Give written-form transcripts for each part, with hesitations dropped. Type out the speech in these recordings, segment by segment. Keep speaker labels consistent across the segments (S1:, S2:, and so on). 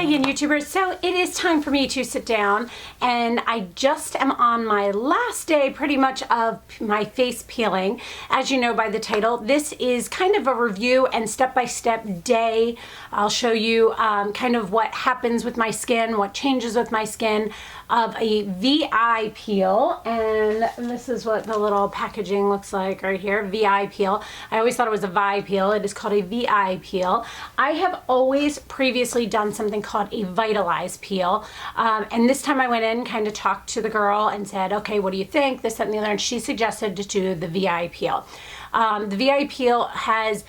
S1: Hi again, YouTubers. So it is time for me to sit down, and I just am on my last day pretty much of my face peeling. As you know by the title, this is kind of a review and step-by-step day. I'll show you kind of what happens with my skin, what changes with my skin of a VI peel, and this is what the little packaging looks like right here, VI peel. I always thought it was a Vi peel. It is called a VI peel. I have always previously done something called a Vitalize peel, and this time I went in, kind of talked to the girl and said, okay, what do you think, this, that, and the other, and she suggested to do the VI peel. The VI peel has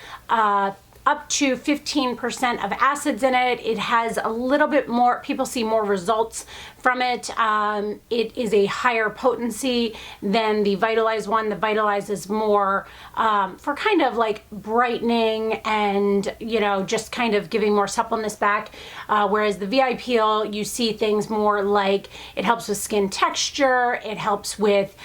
S1: up to 15% of acids in it. It has a little bit more, people see more results from it. It is a higher potency than the Vitalize one. The Vitalize is more for kind of like brightening and, you know, just kind of giving more suppleness back. Whereas the VI peel, you see things more like it helps with skin texture, it helps with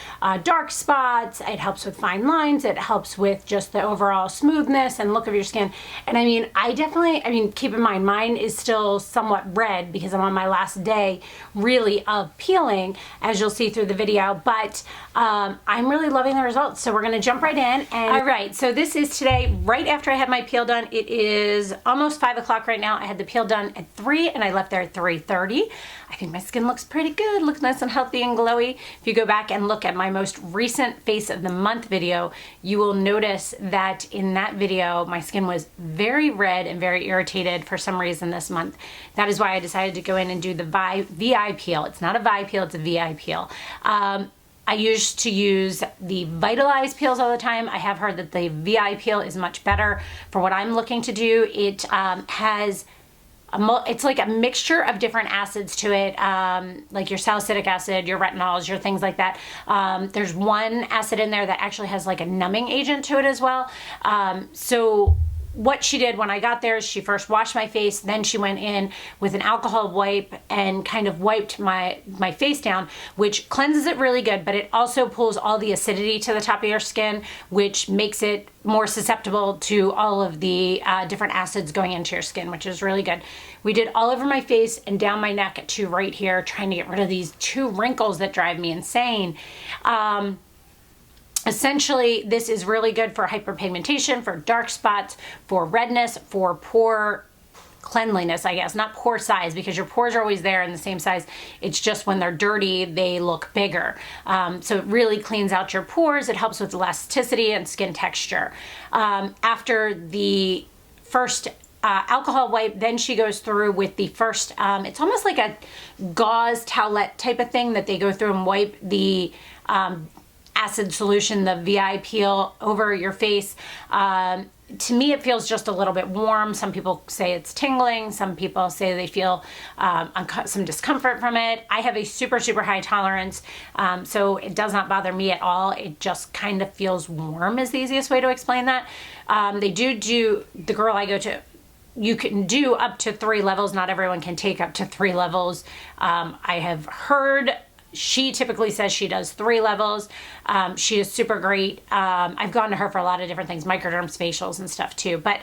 S1: dark spots, it helps with fine lines, it helps with just the overall smoothness and look of your skin. And I mean, keep in mind, mine is still somewhat red because I'm on my last day really of peeling, as you'll see through the video, but I'm really loving the results. So we're gonna jump right in. And all right, so this is today, right after I had my peel done. It is almost 5 o'clock right now. I had the peel done at 3 and I left there at 3:30. I think my skin looks pretty good, looks nice and healthy and glowy. If you go back and look at my most recent face of the month video, you will notice that in that video, my skin was very red and very irritated for some reason this month. That is why I decided to go in and do the VI peel. It's not a Vi peel, it's a VI peel. I used to use the Vitalize peels all the time. I have heard that the VI peel is much better for what I'm looking to do. It has it's like a mixture of different acids to it, like your salicylic acid, your retinols, your things like that. There's one acid in there that actually has like a numbing agent to it as well. So what she did when I got there is she first washed my face, then she went in with an alcohol wipe and kind of wiped my face down, which cleanses it really good, but it also pulls all the acidity to the top of your skin, which makes it more susceptible to all of the different acids going into your skin, which is really good. We did all over my face and down my neck to right here, trying to get rid of these 2 wrinkles that drive me insane. Essentially, this is really good for hyperpigmentation, for dark spots, for redness, for pore cleanliness, I guess. Not pore size, because your pores are always there in the same size. It's just when they're dirty, they look bigger. So it really cleans out your pores. It helps with elasticity and skin texture. After the first alcohol wipe, then she goes through with the first, it's almost like a gauze towelette type of thing that they go through and wipe the acid solution, the VI peel, over your face. To me, it feels just a little bit warm. Some people say it's tingling. Some people say they feel some discomfort from it. I have a super, super high tolerance, so it does not bother me at all. It just kind of feels warm is the easiest way to explain that. They do, the girl I go to, you can do up to 3 levels. Not everyone can take up to 3 levels. I have heard she typically says she does 3 levels. She is super great. I've gone to her for a lot of different things, microderms, facials, and stuff too. But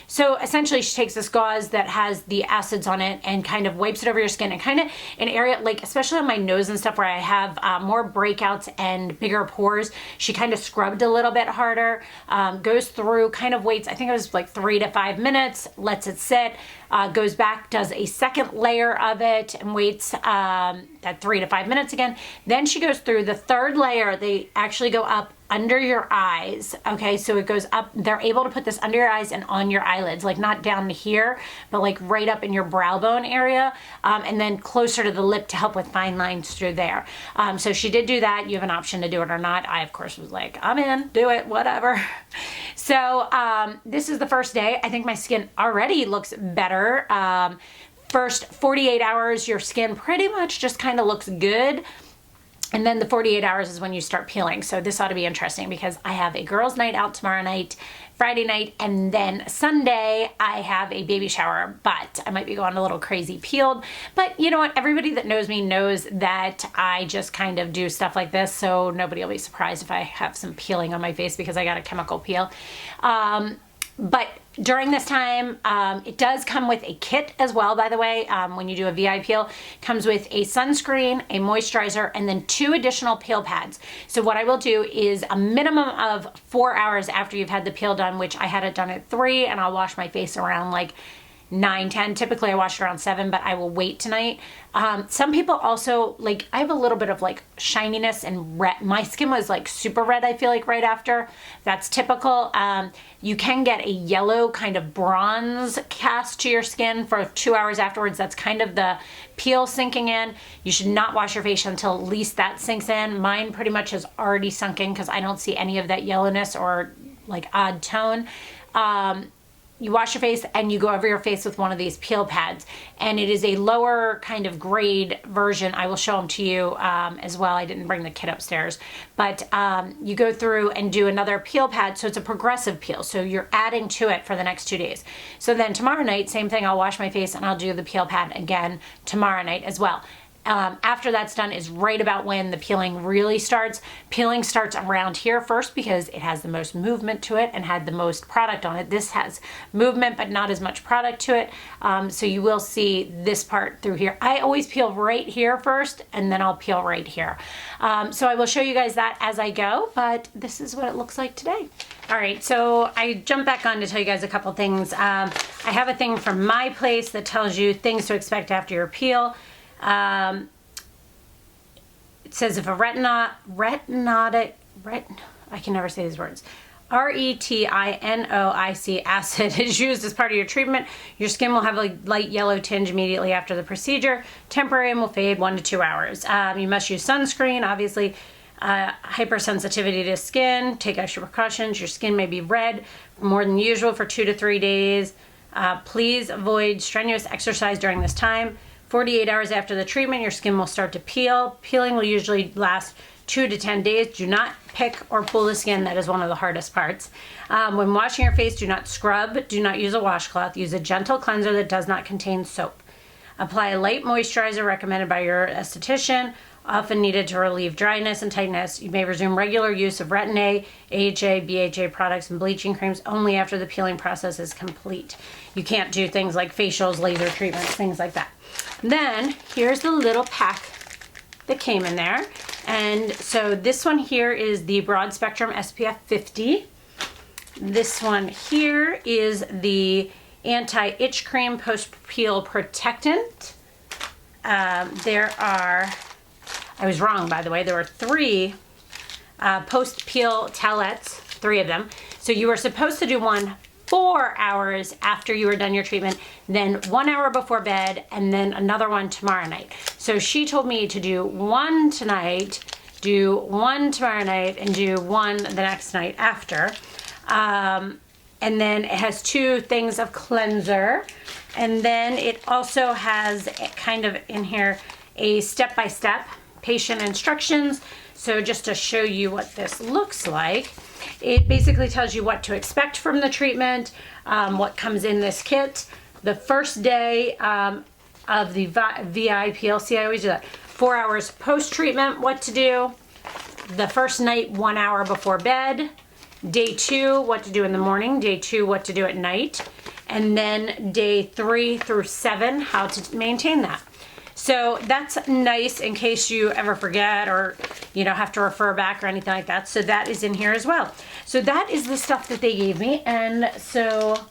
S1: so essentially she takes this gauze that has the acids on it and kind of wipes it over your skin, and kind of an area, like especially on my nose and stuff where I have more breakouts and bigger pores, she kind of scrubbed a little bit harder, goes through, kind of waits, I think it was like 3 to 5 minutes, lets it sit, goes back, does a second layer of it, and waits that 3 to 5 minutes again. Then she goes through the 3rd layer. They actually go up under your eyes. Okay, so it goes up. They're able to put this under your eyes and on your eyelids, like not down to here, but like right up in your brow bone area, and then closer to the lip to help with fine lines through there. So she did do that. You have an option to do it or not. I, of course, was like, I'm in, do it, whatever. So this is the first day. I think my skin already looks better. First 48 hours, your skin pretty much just kind of looks good. And then the 48 hours is when you start peeling. So this ought to be interesting because I have a girls' night out tomorrow night, Friday night, and then Sunday I have a baby shower, but I might be going a little crazy peeled. But you know what? Everybody that knows me knows that I just kind of do stuff like this, so nobody will be surprised if I have some peeling on my face because I got a chemical peel. But during this time, it does come with a kit as well, by the way. When you do a VI peel, it comes with a sunscreen, a moisturizer, and then 2 additional peel pads. So what I will do is a minimum of 4 hours after you've had the peel done, which I had it done at 3, and I'll wash my face around like 9, 10. Typically I wash it around 7, but I will wait tonight. Some people also, like, I have a little bit of like shininess and red. My skin was like super red, I feel like, right after. That's typical. You can get a yellow kind of bronze cast to your skin for 2 hours afterwards. That's kind of the peel sinking in. You should not wash your face until at least that sinks in. Mine pretty much has already sunk in because I don't see any of that yellowness or like odd tone. You wash your face and you go over your face with one of these peel pads, and it is a lower kind of grade version. I will show them to you as well. I didn't bring the kit upstairs, but you go through and do another peel pad. So it's a progressive peel. So you're adding to it for the next 2 days. So then tomorrow night, same thing. I'll wash my face and I'll do the peel pad again tomorrow night as well. After that's done is right about when the peeling really starts. Peeling starts around here first because it has the most movement to it and had the most product on it. This has movement but not as much product to it. So you will see this part through here. I always peel right here first and then I'll peel right here. So I will show you guys that as I go, but this is what it looks like today. All right, so I jumped back on to tell you guys a couple things. I have a thing from my place that tells you things to expect after your peel. It says if a I can never say these words, retinoic acid is used as part of your treatment, your skin will have a light yellow tinge immediately after the procedure, temporary and will fade 1 to 2 hours. You must use sunscreen, obviously. Hypersensitivity to skin, take extra precautions. Your skin may be red more than usual for 2 to 3 days. Please avoid strenuous exercise during this time. 48 hours after the treatment, your skin will start to peel. Peeling will usually last 2 to 10 days. Do not pick or pull the skin. That is one of the hardest parts. When washing your face, do not scrub. Do not use a washcloth. Use a gentle cleanser that does not contain soap. Apply a light moisturizer recommended by your esthetician, often needed to relieve dryness and tightness. You may resume regular use of Retin-A, AHA, BHA products, and bleaching creams only after the peeling process is complete. You can't do things like facials, laser treatments, things like that. Then here's the little pack that came in there. And so this one here is the broad spectrum SPF 50. This one here is the anti-itch cream post-peel protectant. There are, I was wrong by the way, there were 3 post-peel towelettes, 3 of them. So you were supposed to do one 4 hours after you were done your treatment, then 1 hour before bed, and then another one tomorrow night. So she told me to do one tonight, do one tomorrow night, and do one the next night after. And then it has 2 things of cleanser. And then it also has kind of in here a step-by-step patient instructions. So just to show you what this looks like, it basically tells you what to expect from the treatment, what comes in this kit. The first day of the VI PLC, I always do that. 4 hours post-treatment, what to do. The first night, 1 hour before bed. Day 2, what to do in the morning. Day 2, what to do at night. And then day 3 through 7, how to maintain that. So that's nice in case you ever forget or, you know, have to refer back or anything like that. So that is in here as well. So that is the stuff that they gave me. And so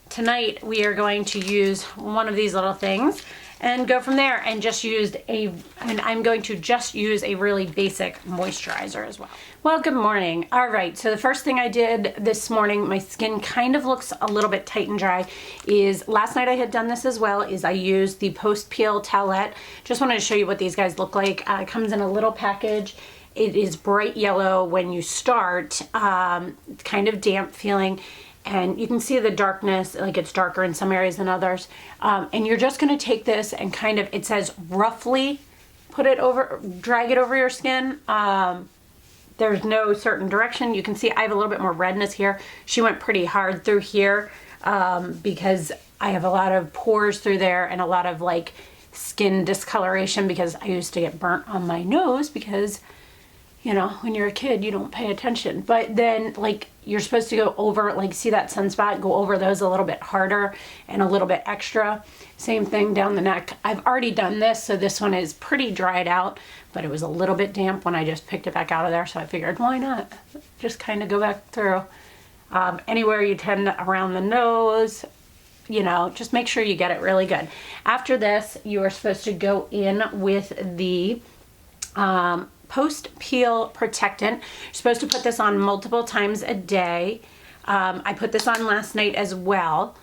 S1: tonight we are going to use one of these little things and go from there, and I'm going to just use a really basic moisturizer as well. Well, good morning. All right, so the first thing I did this morning, my skin kind of looks a little bit tight and dry, is last night I had done this as well, is I used the post-peel towelette. Just wanted to show you what these guys look like. It comes in a little package. It is bright yellow when you start, it's kind of damp feeling. And you can see the darkness, like it's darker in some areas than others. And you're just gonna take this and kind of, it says roughly drag it over your skin. There's no certain direction. You can see I have a little bit more redness here. She went pretty hard through here because I have a lot of pores through there and a lot of like skin discoloration because I used to get burnt on my nose because, you know, when you're a kid, you don't pay attention. But then, like, you're supposed to go over, like, see that sunspot, go over those a little bit harder and a little bit extra. Same thing down the neck. I've already done this, so this one is pretty dried out, but it was a little bit damp when I just picked it back out of there, so I figured, why not? Just kind of go back through. Anywhere you tend around the nose, you know, just make sure you get it really good. After this, you are supposed to go in with the post-peel protectant. You're supposed to put this on multiple times a day. I put this on last night as well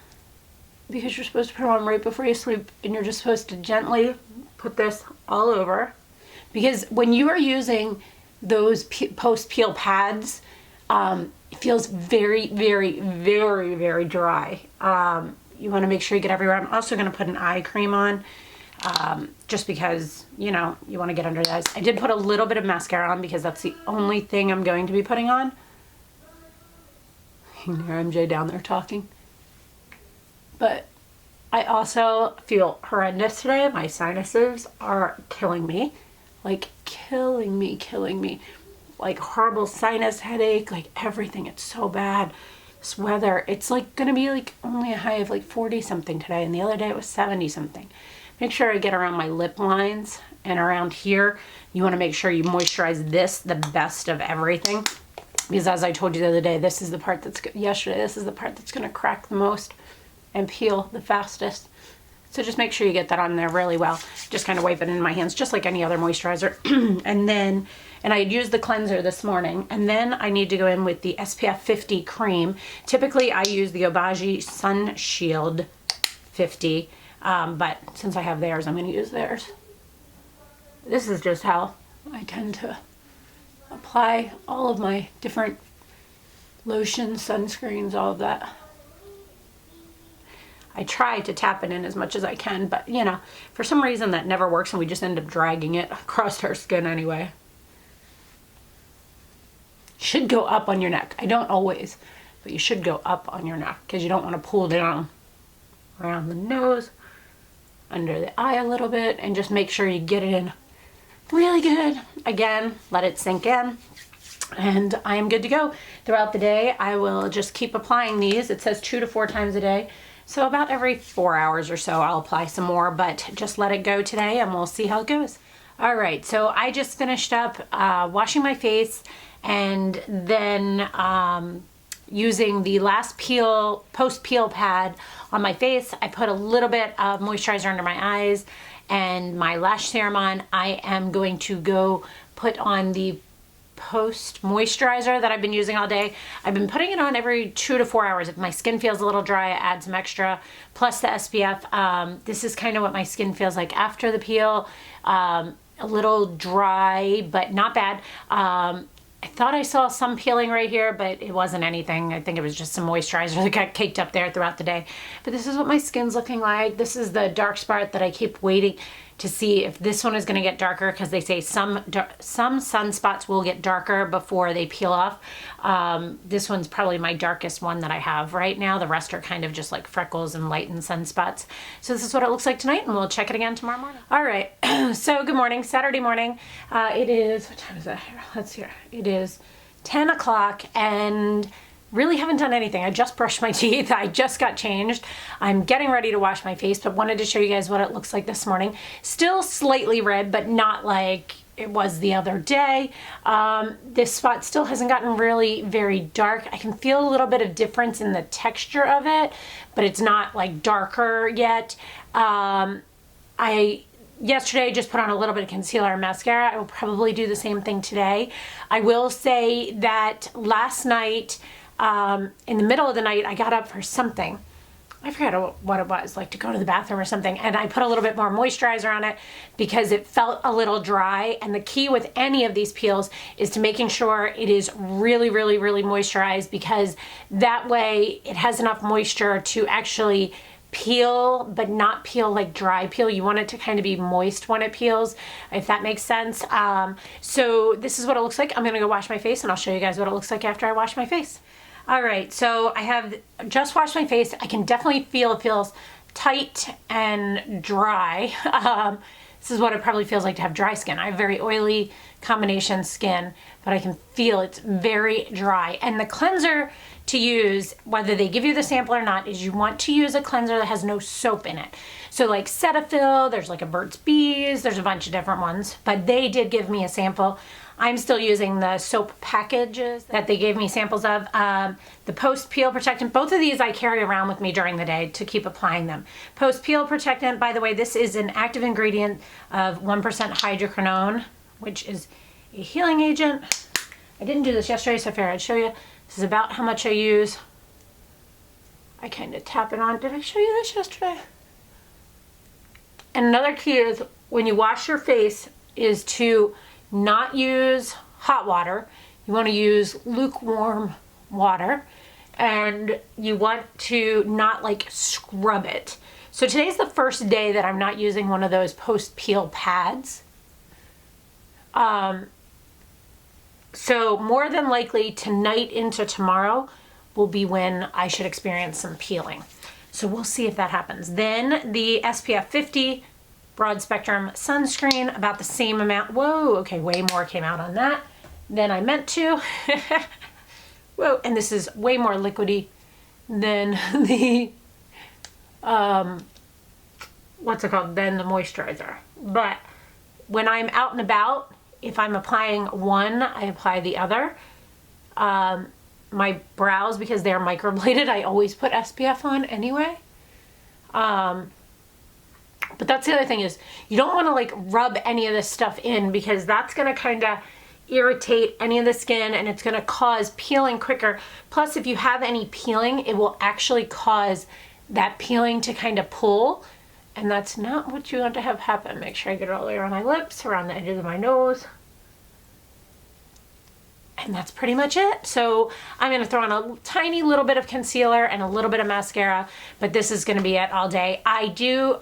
S1: because you're supposed to put it on right before you sleep, and you're just supposed to gently put this all over, because when you are using those post-peel pads, it feels very, very, very, very dry. You want to make sure you get everywhere. I'm also going to put an eye cream on, just because, you know, you want to get under the eyes. I did put a little bit of mascara on because that's the only thing I'm going to be putting on. You can hear MJ down there talking. But I also feel horrendous today. My sinuses are killing me. Like, killing me. Like, horrible sinus headache, like everything. It's so bad. This weather, it's like gonna be like only a high of like 40 something today, and the other day it was 70 something. Make sure I get around my lip lines and around here. You want to make sure you moisturize this the best of everything, because as I told you the other day, this is the part that's this is the part that's gonna crack the most and peel the fastest. So just make sure you get that on there really well. Just kind of wipe it in my hands just like any other moisturizer. And I had used the cleanser this morning, and then I need to go in with the SPF 50 cream. Typically I use the Obagi Sun Shield 50, but since I have theirs, I'm going to use theirs. This is just how I tend to apply all of my different lotions, sunscreens, all of that. I try to tap it in as much as I can, but you know, for some reason that never works, and we just end up dragging it across our skin anyway. Should go up on your neck. I don't always, but you should go up on your neck because you don't want to pull down around the nose, under the eye a little bit, and just make sure you get it in really good. Again, let it sink in, and I am good to go. Throughout the day, I will just keep applying these. It says 2 to 4 times a day. So about every 4 hours or so, I'll apply some more, but just let it go today and we'll see how it goes. All right, so I just finished up washing my face, and then using the last post-peel pad on my face. I put a little bit of moisturizer under my eyes and my lash serum on. I am going to go put on the post moisturizer that I've been using all day. I've been putting it on every 2 to 4 hours. If my skin feels a little dry, I add some extra, plus the SPF. This is kind of what my skin feels like after the peel. A little dry, but not bad. I thought I saw some peeling right here, but it wasn't anything. I think it was just some moisturizer that got caked up there throughout the day. But this is what my skin's looking like. This is the dark spot that I keep waiting to see if this one is going to get darker, because they say some sunspots will get darker before they peel off. This one's probably my darkest one that I have right now. The rest are kind of just like freckles and lightened sunspots. So this is what it looks like tonight, and we'll check it again tomorrow morning. All right, so good morning, Saturday morning. It is, what time is that here? Let's see here. It is 10 o'clock, and really haven't done anything. I just brushed my teeth. I just got changed. I'm getting ready to wash my face, but wanted to show you guys what it looks like this morning. Still slightly red, but not like it was the other day. This spot still hasn't gotten really very dark. I can feel a little bit of difference in the texture of it, but it's not like darker yet. Yesterday I just put on a little bit of concealer and mascara. I will probably do the same thing today. I will say that last night, in the middle of the night, I got up for something. I forgot what it was, like to go to the bathroom or something, and I put a little bit more moisturizer on it because it felt a little dry. And the key with any of these peels is to making sure it is really, really, really moisturized, because that way it has enough moisture to actually peel, but not peel like dry peel. You want it to kind of be moist when it peels, if that makes sense. So this is what it looks like. I'm gonna go wash my face, and I'll show you guys what it looks like after I wash my face. All right, so I have just washed my face. I can definitely feel it feels tight and dry. This is what it probably feels like to have dry skin. I have very oily combination skin, but I can feel it's very dry. And the cleanser to use, whether they give you the sample or not, is you want to use a cleanser that has no soap in it. So like Cetaphil, there's like a Burt's Bees, there's a bunch of different ones, but they did give me a sample. I'm still using the soap packages that they gave me samples of. The Post Peel Protectant, both of these I carry around with me during the day to keep applying them. Post Peel Protectant, by the way, this is an active ingredient of 1% hydroquinone, which is a healing agent. I didn't do this yesterday, so I figured I'd show you. This is about how much I use. I kind of tap it on. Did I show you this yesterday? And another key is when you wash your face is to not use hot water. You want to use lukewarm water, and you want to not like scrub it. So today's the first day that I'm not using one of those post-peel pads. So more than likely tonight into tomorrow will be when I should experience some peeling. So we'll see if that happens. Then the SPF 50 broad spectrum sunscreen, about the same amount. Whoa, okay, way more came out on that than I meant to. Whoa, and this is way more liquidy than the, what's it called, than the moisturizer. But when I'm out and about, if I'm applying one, I apply the other. My brows, because they're microbladed, I always put SPF on anyway. But that's the other thing is you don't want to like rub any of this stuff in, because that's going to kind of irritate any of the skin and it's going to cause peeling quicker. Plus, if you have any peeling, it will actually cause that peeling to kind of pull. And that's not what you want to have happen. Make sure I get it all the way around my lips, around the edges of my nose. And that's pretty much it. So I'm going to throw on a tiny little bit of concealer and a little bit of mascara, but this is going to be it all day. I do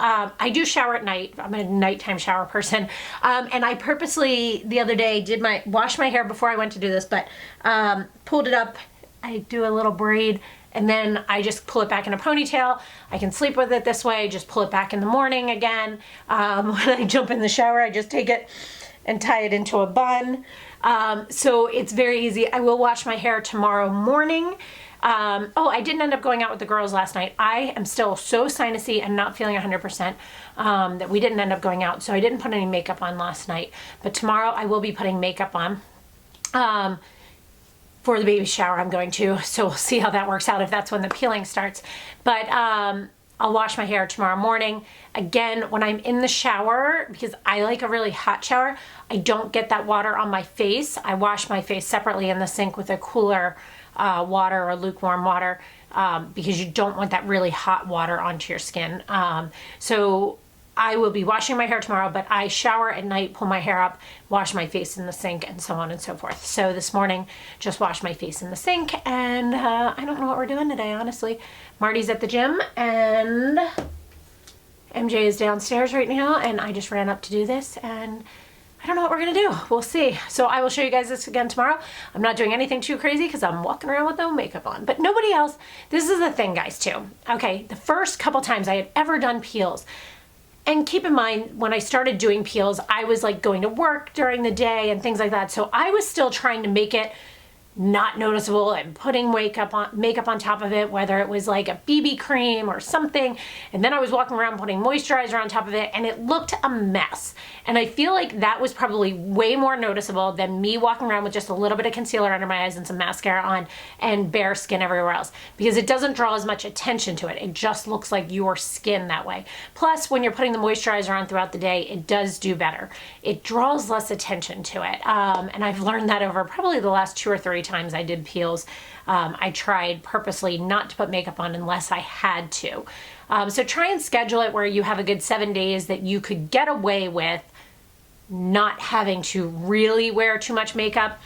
S1: shower at night. I'm a nighttime shower person. And I purposely the other day wash my hair before I went to do this, but pulled it up. I do a little braid and then I just pull it back in a ponytail. I can sleep with it this way, just pull it back in the morning again. When I jump in the shower, I just take it and tie it into a bun. So it's very easy. I will wash my hair tomorrow morning. Oh, I didn't end up going out with the girls last night. I am still so sinusy and not feeling 100% that we didn't end up going out. So I didn't put any makeup on last night. But tomorrow I will be putting makeup on for the baby shower I'm going to. So we'll see how that works out, if that's when the peeling starts. But I'll wash my hair tomorrow morning. Again, when I'm in the shower, because I like a really hot shower, I don't get that water on my face. I wash my face separately in the sink with a cooler water or lukewarm water because you don't want that really hot water onto your skin. So I will be washing my hair tomorrow, but I shower at night, pull my hair up, wash my face in the sink, and so on and so forth. So this morning, just washed my face in the sink, and I don't know what we're doing today, honestly. Marty's at the gym, and MJ is downstairs right now, and I just ran up to do this, and I don't know what we're gonna do. We'll see. So I will show you guys this again tomorrow. I'm not doing anything too crazy because I'm walking around with no makeup on, but nobody else. This is the thing, guys, too. Okay, the first couple times I had ever done peels, and keep in mind, when I started doing peels, I was like going to work during the day and things like that. So I was still trying to make it not noticeable and putting makeup on top of it, whether it was like a BB cream or something. And then I was walking around putting moisturizer on top of it, and it looked a mess. And I feel like that was probably way more noticeable than me walking around with just a little bit of concealer under my eyes and some mascara on and bare skin everywhere else, because it doesn't draw as much attention to it. It just looks like your skin that way. Plus, when you're putting the moisturizer on throughout the day, it does do better. It draws less attention to it. And I've learned that over probably the last 2 or 3 times I did peels. I tried purposely not to put makeup on unless I had to. So try and schedule it where you have a good 7 days that you could get away with not having to really wear too much makeup.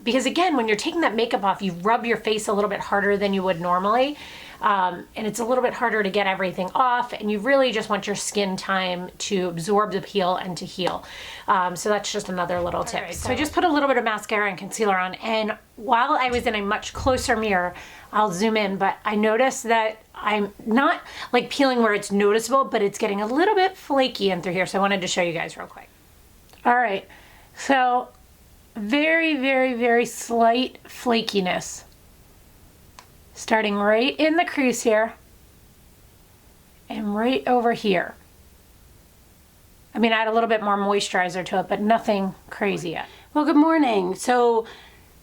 S1: Because again, when you're taking that makeup off, you rub your face a little bit harder than you would normally. And it's a little bit harder to get everything off, and you really just want your skin time to absorb the peel and to heal. So that's just another little tip. Right, so I just put a little bit of mascara and concealer on, and while I was in a much closer mirror, I'll zoom in, but I noticed that I'm not like peeling where it's noticeable, but it's getting a little bit flaky in through here. So I wanted to show you guys real quick. All right, so very, very, very slight flakiness. Starting right in the crease here and right over here. I mean, add a little bit more moisturizer to it, but nothing crazy yet. Well, good morning. So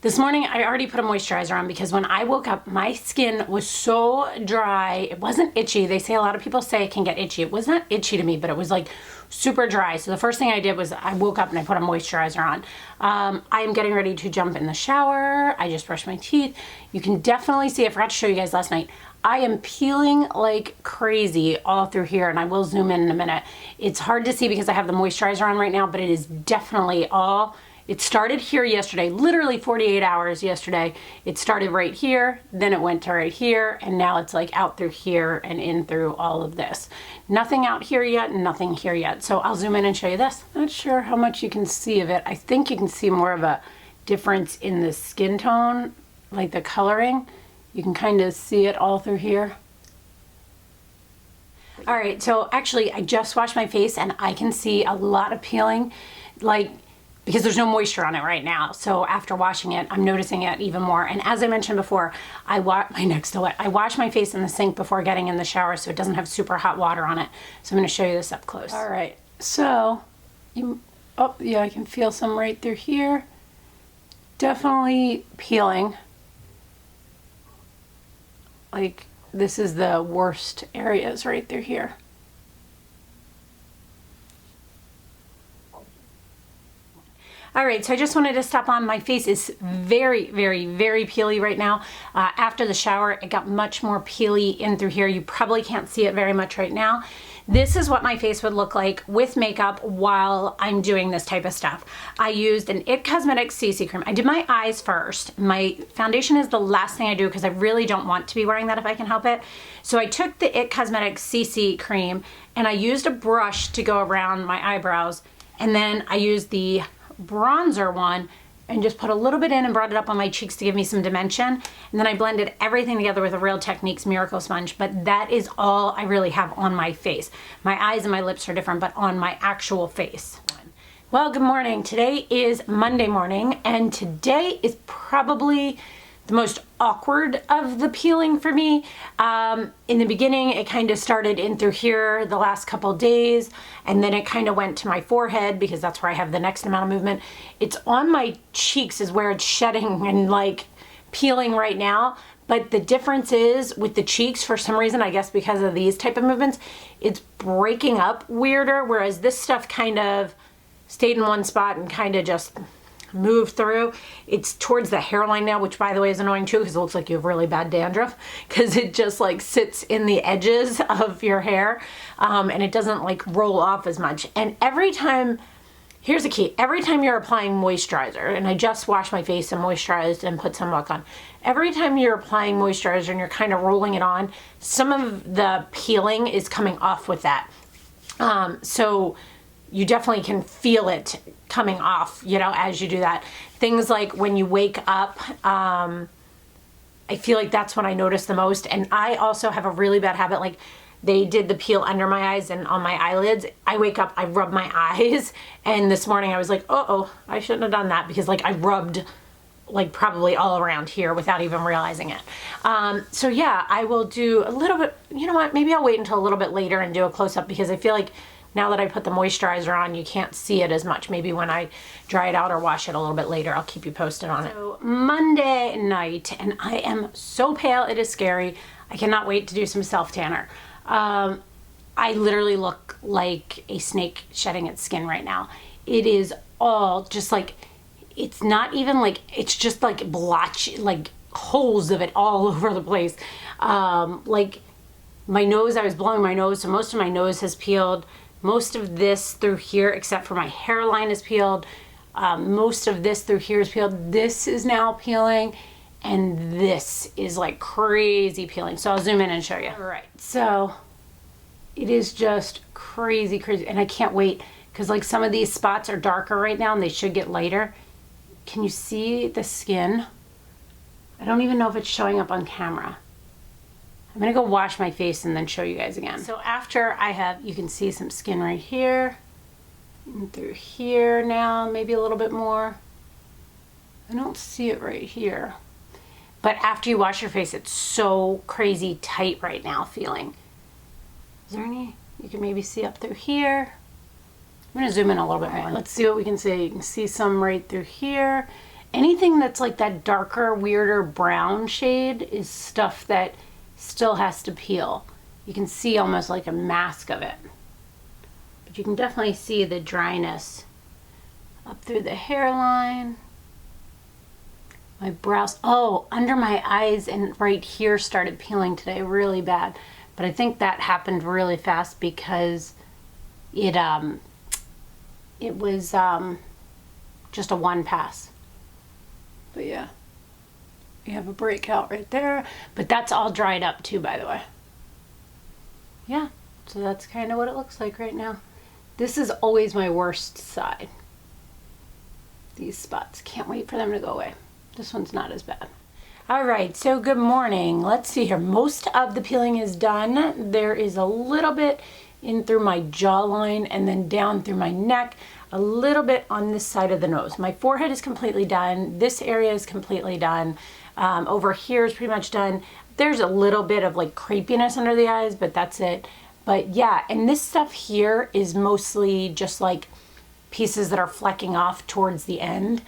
S1: this morning I already put a moisturizer on because when I woke up, my skin was so dry. It wasn't itchy. They say a lot of people say it can get itchy. It was not itchy to me, but it was like super dry. So the first thing I did was I woke up and I put a moisturizer on. I am getting ready to jump in the shower. I just brushed my teeth. You can definitely see, I forgot to show you guys last night, I am peeling like crazy all through here, and I will zoom in a minute. It's hard to see because I have the moisturizer on right now, but it is definitely all, it started here yesterday, literally 48 hours yesterday. It started right here, then it went to right here, and now it's like out through here and in through all of this. Nothing out here yet, nothing here yet. So I'll zoom in and show you this. Not sure how much you can see of it. I think you can see more of a difference in the skin tone, like the coloring. You can kind of see it all through here. All right, so actually I just washed my face and I can see a lot of peeling, like, because there's no moisture on it right now. So after washing it, I'm noticing it even more. And as I mentioned before, my neck's still wet. I wash my face in the sink before getting in the shower so it doesn't have super hot water on it. So I'm gonna show you this up close. All right, so, oh yeah, I can feel some right through here. Definitely peeling. Like, this is the worst areas right through here. All right, so I just wanted to stop on. My face is very, very, very peely right now. After the shower, it got much more peely in through here. You probably can't see it very much right now. This is what my face would look like with makeup while I'm doing this type of stuff. I used an IT Cosmetics CC cream. I did my eyes first. My foundation is the last thing I do because I really don't want to be wearing that if I can help it. So I took the IT Cosmetics CC cream and I used a brush to go around my eyebrows, and then I used the bronzer one and just put a little bit in and brought it up on my cheeks to give me some dimension. And then I blended everything together with a Real Techniques Miracle Sponge, but that is all I really have on my face. My eyes and my lips are different, but on my actual face. Well, good morning. Today is Monday morning, and today is probably the most awkward of the peeling for me. In the beginning, it kind of started in through here the last couple days, and then it kind of went to my forehead because that's where I have the next amount of movement. It's on my cheeks is where it's shedding and like peeling right now. But the difference is with the cheeks, for some reason, I guess because of these type of movements, it's breaking up weirder, whereas this stuff kind of stayed in one spot and kind of just move through. It's towards the hairline now, which by the way is annoying too because it looks like you have really bad dandruff because it just like sits in the edges of your hair, and it doesn't like roll off as much. And every time, here's the key, every time you're applying moisturizer, and I just washed my face and moisturized and put sunblock on, every time you're applying moisturizer and you're kind of rolling it on, some of the peeling is coming off with that. So you definitely can feel it coming off, you know, as you do that. Things like when you wake up, I feel like that's when I notice the most. And I also have a really bad habit, like they did the peel under my eyes and on my eyelids. I wake up, I rub my eyes, and this morning I was like, uh-oh, I shouldn't have done that because like I rubbed like probably all around here without even realizing it. So yeah, I will do a little bit, you know what, maybe I'll wait until a little bit later and do a close-up because I feel like now that I put the moisturizer on, you can't see it as much. Maybe when I dry it out or wash it a little bit later, I'll keep you posted on it. So Monday night, and I am so pale, it is scary. I cannot wait to do some self-tanner. I literally look like a snake shedding its skin right now. It is all just like, it's not even like, it's just like blotchy, like holes of it all over the place. Like my nose, I was blowing my nose, so most of my nose has peeled. Most of this through here, except for my hairline, is peeled. Most of this through here is peeled. This is now peeling, and this is like crazy peeling. So I'll zoom in and show you. All right, so it is just crazy, crazy. And I can't wait because like some of these spots are darker right now and they should get lighter. Can you see the skin? I don't even know if it's showing up on camera. I'm gonna go wash my face and then show you guys again. So after I have, you can see some skin right here, and through here now, maybe a little bit more. I don't see it right here. But after you wash your face, it's so crazy tight right now feeling. Is there any? You can maybe see up through here. I'm gonna zoom in a little bit more. Let's see what we can see. You can see some right through here. Anything that's like that darker, weirder brown shade is stuff that still has to peel. You can see almost like a mask of it. But you can definitely see the dryness up through the hairline. My brows, oh, under my eyes and right here started peeling today really bad. But I think that happened really fast because it was just a one pass. But yeah, you have a breakout right there. But that's all dried up too, by the way. Yeah, so that's kind of what it looks like right now. This is always my worst side. These spots, can't wait for them to go away. This one's not as bad. All right, so good morning. Let's see here. Most of the peeling is done. There is a little bit in through my jawline and then down through my neck, a little bit on this side of the nose. My forehead is completely done. This area is completely done. Over here is pretty much done. There's a little bit of like crepiness under the eyes, but that's it. But yeah, and this stuff here is mostly just like pieces that are flecking off towards the end.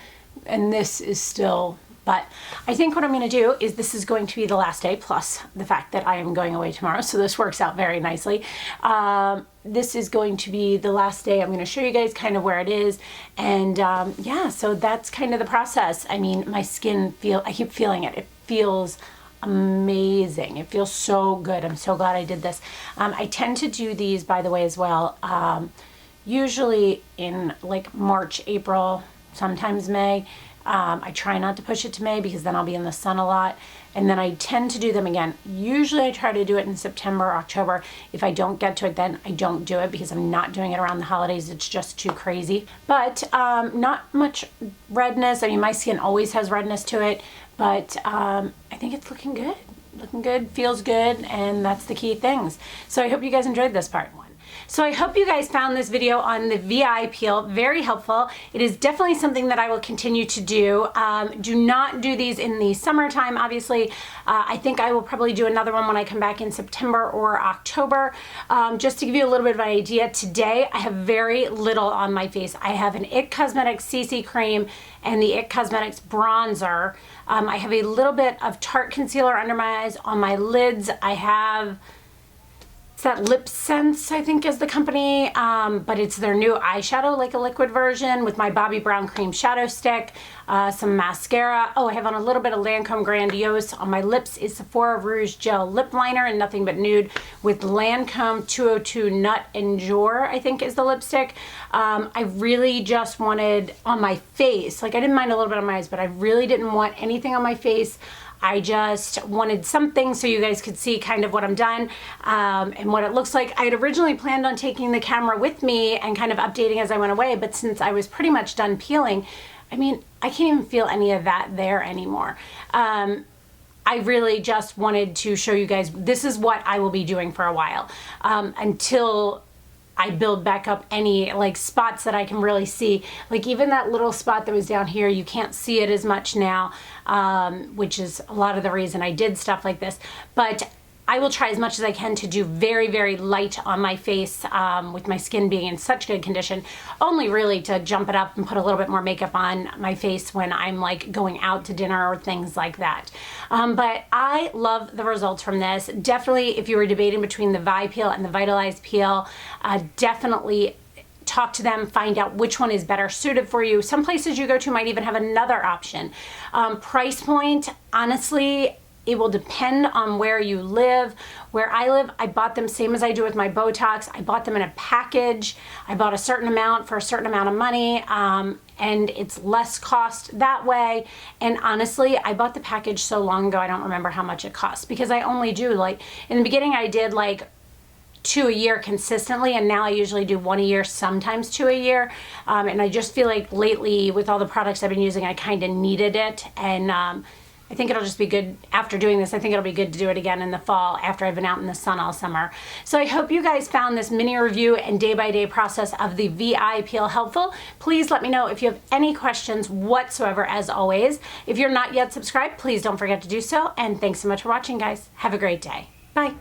S1: And this is still, but I think what I'm going to do is this is going to be the last day, plus the fact that I am going away tomorrow, so this works out very nicely. This is going to be the last day. I'm going to show you guys kind of where it is, and yeah, so that's kind of the process. I mean, my skin I keep feeling it. It feels amazing. It feels so good. I'm so glad I did this. I tend to do these, by the way, as well, usually in like March, April, sometimes May. I try not to push it to May because then I'll be in the sun a lot. And then I tend to do them again. Usually I try to do it in September, October. If I don't get to it then, I don't do it because I'm not doing it around the holidays. It's just too crazy. But not much redness. I mean, my skin always has redness to it, but I think it's looking good. Looking good, feels good, and that's the key things. So I hope you guys enjoyed this part. So I hope you guys found this video on the VI peel very helpful. It is definitely something that I will continue to do. Do not do these in the summertime, obviously. I think I will probably do another one when I come back in September or October. Just to give you a little bit of an idea, today I have very little on my face. I have an IT Cosmetics CC cream and the IT Cosmetics bronzer. I have a little bit of Tarte concealer under my eyes. On my lids, I have, it's that Lip Sense, I think is the company, but it's their new eyeshadow, like a liquid version with my Bobbi Brown Cream Shadow Stick, some mascara. Oh, I have on a little bit of Lancome Grandiose. On my lips is Sephora Rouge Gel Lip Liner in Nothing But Nude with Lancome 202 Nut and Jour, I think is the lipstick. I really just wanted on my face, like I didn't mind a little bit on my eyes, but I really didn't want anything on my face. I just wanted something so you guys could see kind of what I'm done and what it looks like. I had originally planned on taking the camera with me and kind of updating as I went away, but since I was pretty much done peeling, I mean, I can't even feel any of that there anymore. I really just wanted to show you guys, this is what I will be doing for a while until I build back up any like spots that I can really see. Like even that little spot that was down here, you can't see it as much now, which is a lot of the reason I did stuff like this. But I will try as much as I can to do very, very light on my face with my skin being in such good condition, only really to jump it up and put a little bit more makeup on my face when I'm like going out to dinner or things like that. But I love the results from this. Definitely, if you were debating between the Vi peel and the Vitalize peel, definitely talk to them, find out which one is better suited for you. Some places you go to might even have another option. Price point, honestly, it will depend on where you live. Where I live, I bought them same as I do with my Botox. I bought them in a package. I bought a certain amount for a certain amount of money, and it's less cost that way. And honestly, I bought the package so long ago, I don't remember how much it cost because I only do like, in the beginning I did like 2 a year consistently, and now I usually do 1 a year, sometimes 2 a year. And I just feel like lately with all the products I've been using, I kind of needed it. And I think it'll just be good after doing this. I think it'll be good to do it again in the fall after I've been out in the sun all summer. So I hope you guys found this mini review and day-by-day process of the VI peel helpful. Please let me know if you have any questions whatsoever, as always. If you're not yet subscribed, please don't forget to do so. And thanks so much for watching, guys. Have a great day. Bye.